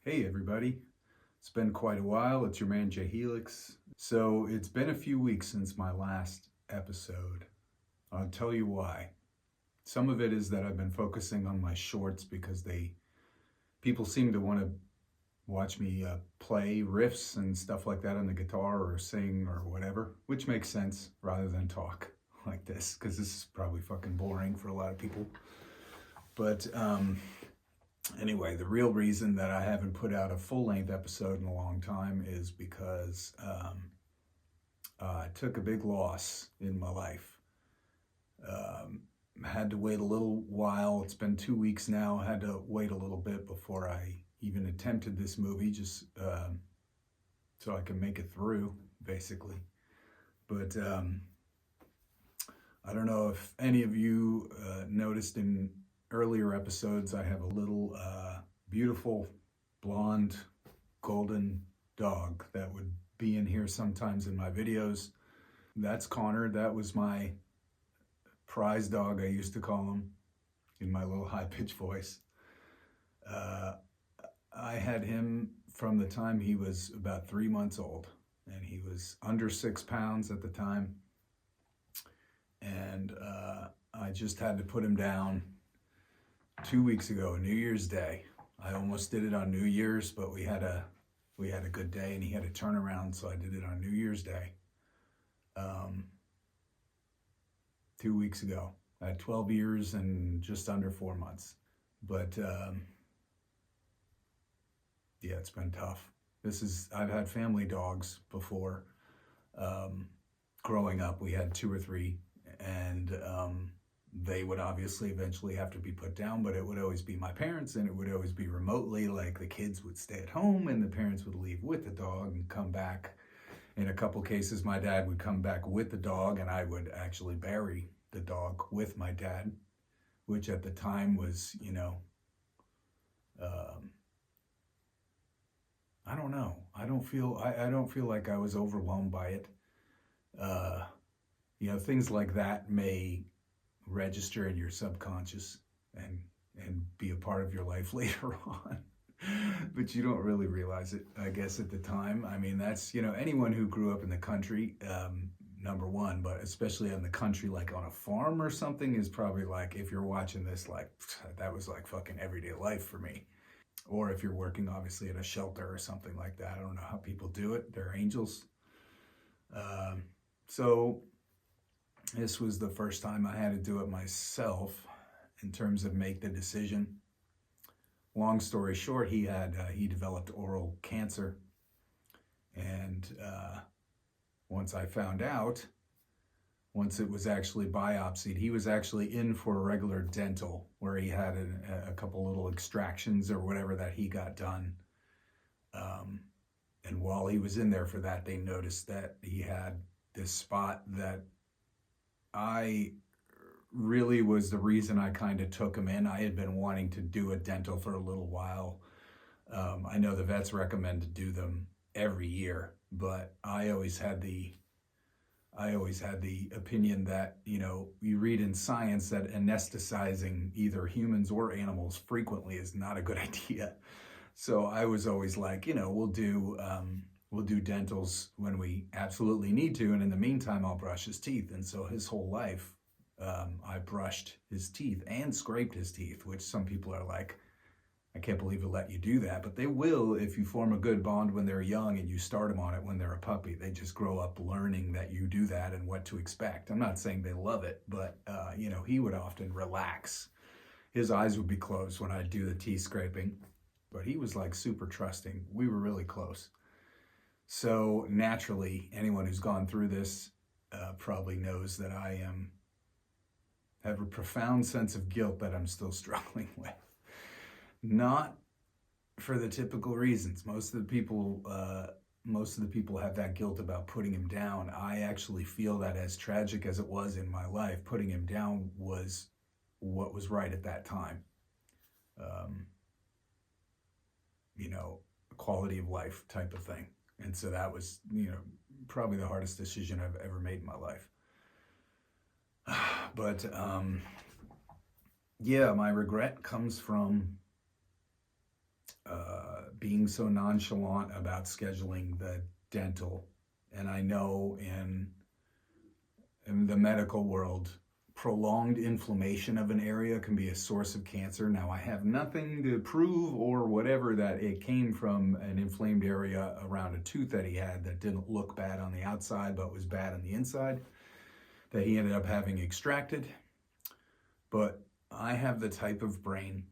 Hey everybody, it's been quite a while. It's your man JHelix. So it's been a few weeks since my last episode. I'll tell you why. Some of it is that I've been focusing on my shorts because people seem to want to watch me play riffs and stuff like that on the guitar or sing or whatever, which makes sense rather than talk like this because this is probably fucking boring for a lot of people. But anyway, the real reason that I haven't put out a full-length episode in a long time is because I took a big loss in my life. Had to wait a little while. It's been 2 weeks now. Had to wait a little bit before I even attempted this movie, just so I can make it through, basically. But I don't know if any of you noticed in earlier episodes, I have a little beautiful blonde golden dog that would be in here sometimes in my videos. That's Connor. That was my prize dog, I used to call him, in my little high-pitched voice. I had him from the time he was about 3 months old, and he was under 6 pounds at the time. And I just had to put him down 2 weeks ago, New Year's Day. I almost did it on New Year's, but we had a good day and he had a turnaround, so I did it on New Year's Day. 2 weeks ago. I had 12 years and just under 4 months. But yeah, it's been tough. I've had family dogs before. Growing up, we had 2 or 3, and they would obviously eventually have to be put down, but it would always be my parents, and it would always be remotely. Like, the kids would stay at home and the parents would leave with the dog and come back. In a couple cases, my dad would come back with the dog, and I would actually bury the dog with my dad, which at the time was, I don't know. I don't feel like I was overwhelmed by it. Things like that may register in your subconscious and be a part of your life later on. But you don't really realize it, I guess, at the time. I mean, that's, anyone who grew up in the country, number one, but especially in the country, like on a farm or something, is probably like, if you're watching this, like, that was like fucking everyday life for me. Or if you're working, obviously, at a shelter or something like that. I don't know how people do it. They're angels. So this was the first time I had to do it myself in terms of make the decision. Long story short, he developed oral cancer. And once I found out, once it was actually biopsied, he was actually in for a regular dental where he had a couple little extractions or whatever that he got done. And while he was in there for that, they noticed that he had this spot that I really was the reason I kind of took him in. I had been wanting to do a dental for a little while. I know the vets recommend to do them every year, but I always had the opinion that, you read in science that anesthetizing either humans or animals frequently is not a good idea. So I was always like, we'll do dentals when we absolutely need to, and in the meantime, I'll brush his teeth. And so his whole life, I brushed his teeth and scraped his teeth, which some people are like, I can't believe they let you do that. But they will if you form a good bond when they're young and you start them on it when they're a puppy. They just grow up learning that you do that and what to expect. I'm not saying they love it, but, he would often relax. His eyes would be closed when I'd do the teeth scraping, but he was like super trusting. We were really close. So naturally, anyone who's gone through this probably knows that I have a profound sense of guilt that I'm still struggling with. Not for the typical reasons. Most of the people have that guilt about putting him down. I actually feel that, as tragic as it was in my life, putting him down was what was right at that time. Quality of life type of thing. And so that was, probably the hardest decision I've ever made in my life. But yeah, my regret comes from being so nonchalant about scheduling the dental. And I know in the medical world, prolonged inflammation of an area can be a source of cancer. Now, I have nothing to prove or whatever that it came from an inflamed area around a tooth that he had that didn't look bad on the outside but was bad on the inside, that he ended up having extracted. But I have the type of brain,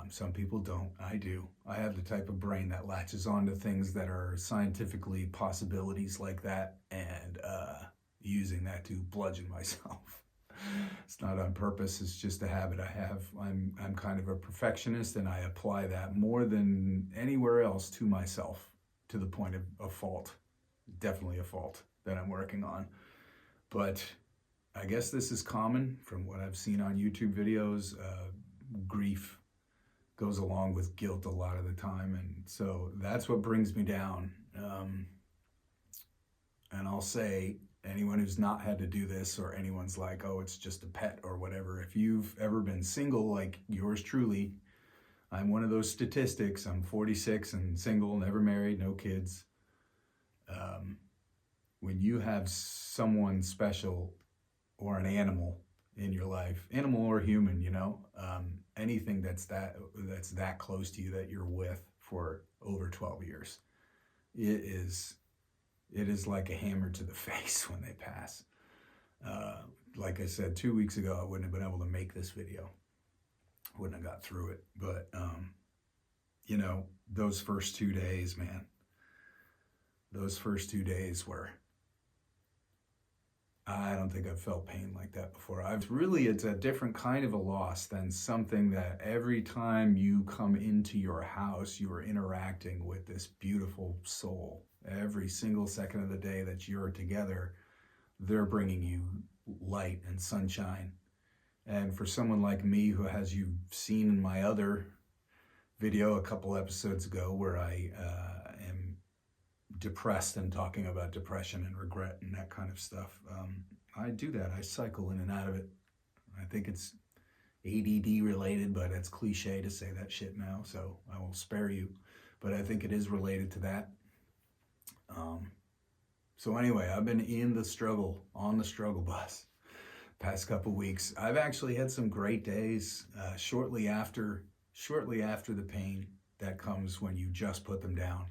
some people don't, I do. I have the type of brain that latches onto things that are scientifically possibilities like that, and using that to bludgeon myself. It's not on purpose, it's just a habit I have. I'm kind of a perfectionist, and I apply that more than anywhere else to myself, to the point of a fault. Definitely a fault that I'm working on. But I guess this is common from what I've seen on YouTube videos. Grief goes along with guilt a lot of the time, and so that's what brings me down. And I'll say, anyone who's not had to do this, or anyone's like, oh, it's just a pet or whatever, if you've ever been single like yours truly, I'm one of those statistics. I'm 46 and single, never married, no kids. When you have someone special or an animal in your life, animal or human, you know, anything that's that close to you, that you're with for over 12 years, it is like a hammer to the face when they pass. Like I said, 2 weeks ago, I wouldn't have been able to make this video. Wouldn't have got through it. But, you know, those first 2 days, man, those first 2 days were, I don't think I've felt pain like that before. It's a different kind of a loss than something that every time you come into your house, you are interacting with this beautiful soul. Every single second of the day that you're together, they're bringing you light and sunshine. And for someone like me, who, as you've seen in my other video a couple episodes ago, where I am depressed and talking about depression and regret and that kind of stuff, I do that. I cycle in and out of it. I think it's ADD related, but it's cliche to say that shit now, so I will spare you. But I think it is related to that. So anyway, I've been in the struggle, on the struggle bus, past couple weeks. I've actually had some great days shortly after the pain that comes when you just put them down.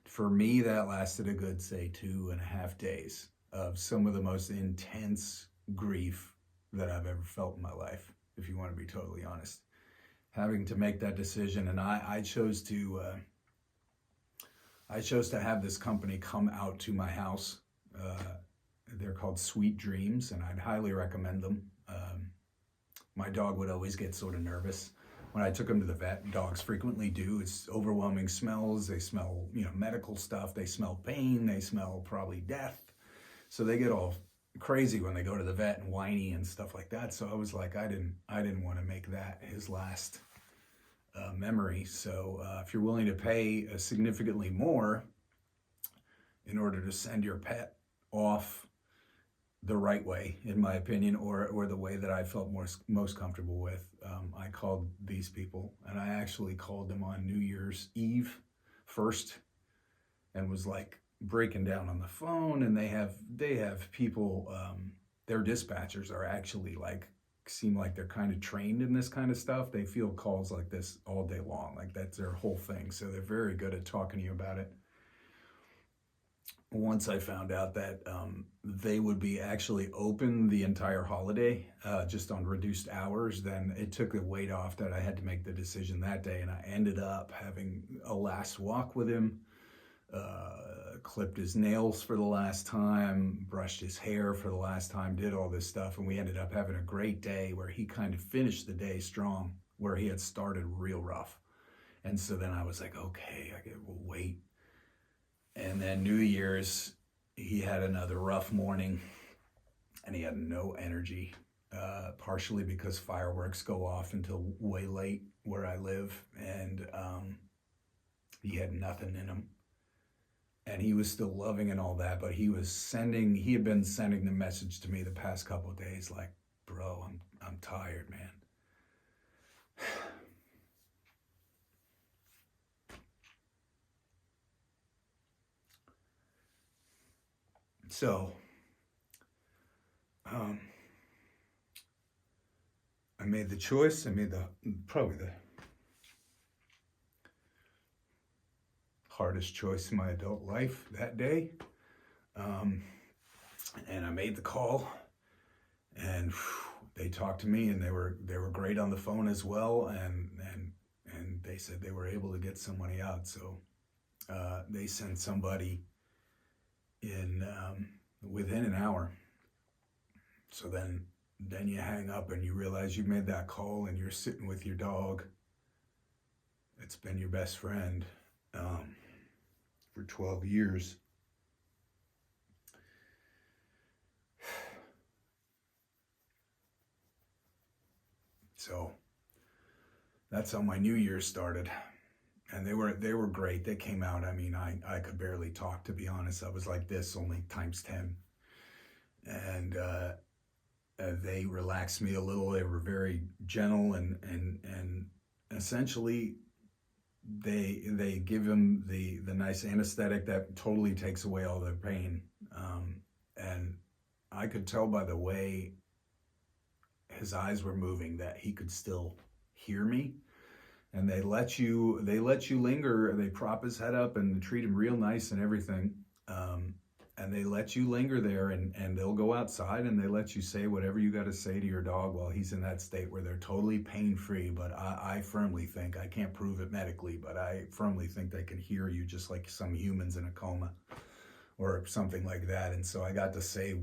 For me, that lasted a good, say, 2.5 days of some of the most intense grief that I've ever felt in my life, if you want to be totally honest. Having to make that decision, and I chose to have this company come out to my house. They're called Sweet Dreams, and I'd highly recommend them. My dog would always get sort of nervous when I took him to the vet, and dogs frequently do. It's overwhelming smells. They smell, medical stuff. They smell pain. They smell probably death. So they get all crazy when they go to the vet and whiny and stuff like that. So I was like, I didn't want to make that his last memory. So if you're willing to pay significantly more in order to send your pet off the right way, in my opinion, or the way that I felt most comfortable with, I called these people, and I actually called them on New Year's Eve first, and was like breaking down on the phone. And they have people, their dispatchers are actually seem like they're kind of trained in this kind of stuff. They field calls like this all day long, like that's their whole thing. So they're very good at talking to you about it. Once I found out that they would be actually open the entire holiday, just on reduced hours, then it took the weight off that I had to make the decision that day. And I ended up having a last walk with him, clipped his nails for the last time, brushed his hair for the last time, did all this stuff. And we ended up having a great day where he kind of finished the day strong, where he had started real rough. And so then I was like, okay, we'll wait. And then New Year's, he had another rough morning, and he had no energy, partially because fireworks go off until way late where I live, and he had nothing in him. And he was still loving and all that, but he had been sending the message to me the past couple of days, like, bro, I'm tired, man. So, I made the choice. I made probably the hardest choice in my adult life that day. And I made the call, and they talked to me, and they were great on the phone as well, and they said they were able to get somebody out. So they sent somebody in within an hour. So then you hang up and you realize you made that call, and you're sitting with your dog. It's been your best friend for 12 years. So that's how my New Year started. And they were great. They came out. I mean, I could barely talk, to be honest. I was like this, only times 10. And they relaxed me a little. They were very gentle, and essentially they give him the nice anesthetic that totally takes away all the pain. And I could tell by the way his eyes were moving that he could still hear me. And they let you linger. They prop his head up and treat him real nice and everything. And they let you linger there, and they'll go outside and they let you say whatever you got to say to your dog while he's in that state where they're totally pain-free. But I firmly think, I can't prove it medically, but I firmly think they can hear you just like some humans in a coma or something like that. And so I got to say,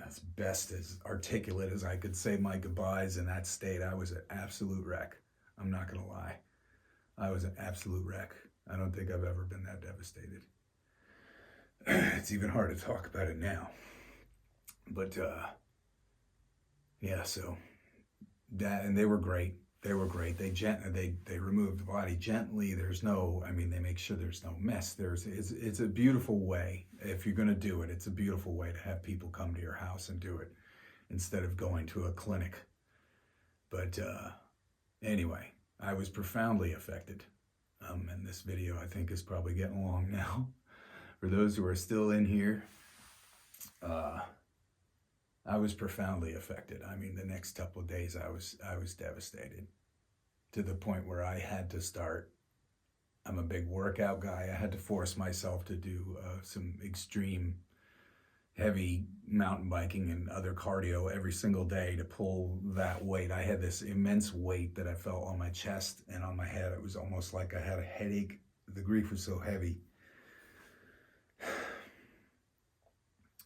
as best as articulate as I could say my goodbyes in that state. I was an absolute wreck. I'm not going to lie. I was an absolute wreck. I don't think I've ever been that devastated. It's even hard to talk about it now. But, yeah, so that, and they were great. They were great. They removed the body gently. There's no, I mean, they make sure there's no mess. It's a beautiful way. If you're going to do it, it's a beautiful way to have people come to your house and do it instead of going to a clinic. But anyway, I was profoundly affected. And this video, I think, is probably getting long now. For those who are still in here, I was profoundly affected. I mean, the next couple of days, I was devastated to the point where I had to start. I'm a big workout guy. I had to force myself to do some extreme, heavy mountain biking and other cardio every single day to pull that weight. I had this immense weight that I felt on my chest and on my head. It was almost like I had a headache. The grief was so heavy.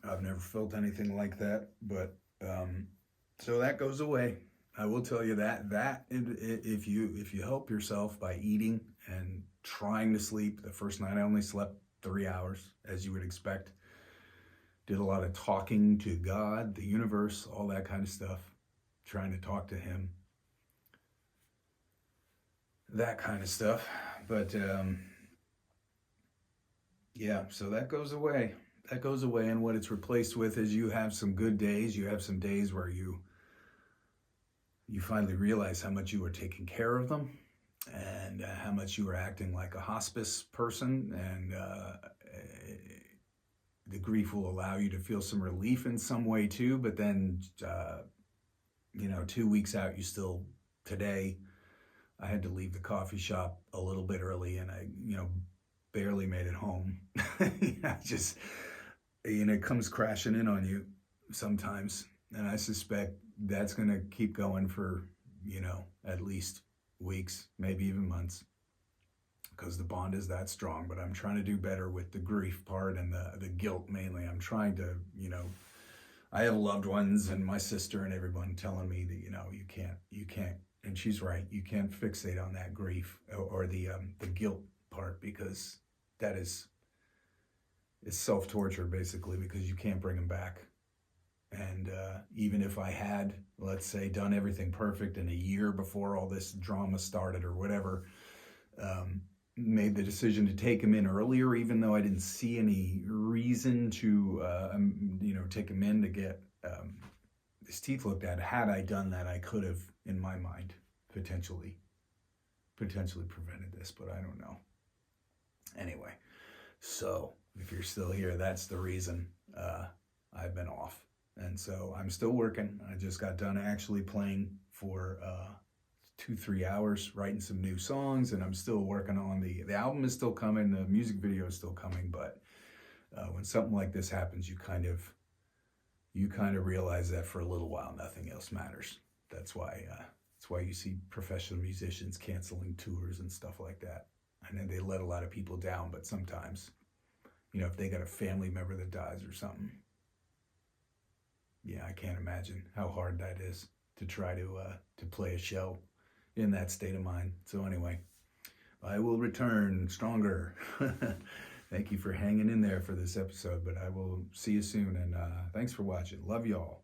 I've never felt anything like that, but so that goes away. I will tell you that if you help yourself by eating and trying to sleep. The first night I only slept 3 hours, as you would expect. Did a lot of talking to God, the universe, all that kind of stuff, trying to talk to him, that kind of stuff. But yeah, so that goes away. That goes away, and what it's replaced with is you have some good days. You have some days where you finally realize how much you were taking care of them, and how much you were acting like a hospice person, and the grief will allow you to feel some relief in some way too. But then, 2 weeks out, today, I had to leave the coffee shop a little bit early, and I, barely made it home. It comes crashing in on you sometimes. And I suspect that's going to keep going for, at least weeks, maybe even months, because the bond is that strong. But I'm trying to do better with the grief part and the guilt mainly. I'm trying to, I have loved ones and my sister and everyone telling me that, you can't, and she's right, you can't fixate on that grief or the guilt part, because that is self-torture basically, because you can't bring them back. And even if I had, let's say, done everything perfect in a year before all this drama started or whatever, made the decision to take him in earlier, even though I didn't see any reason to, take him in to get his teeth looked at. Had I done that, I could have, in my mind, potentially prevented this, but I don't know. Anyway, so If you're still here, that's the reason I've been off. And so I'm still working. I just got done actually playing for 2-3 hours, writing some new songs, and I'm still working on the album is still coming, the music video is still coming, but when something like this happens, you kind of realize that for a little while nothing else matters. That's why you see professional musicians canceling tours and stuff like that. I know they let a lot of people down, but sometimes, if they got a family member that dies or something, yeah, I can't imagine how hard that is to try to play a show in that state of mind. So anyway, I will return stronger. Thank you for hanging in there for this episode, but I will see you soon, and thanks for watching. Love y'all.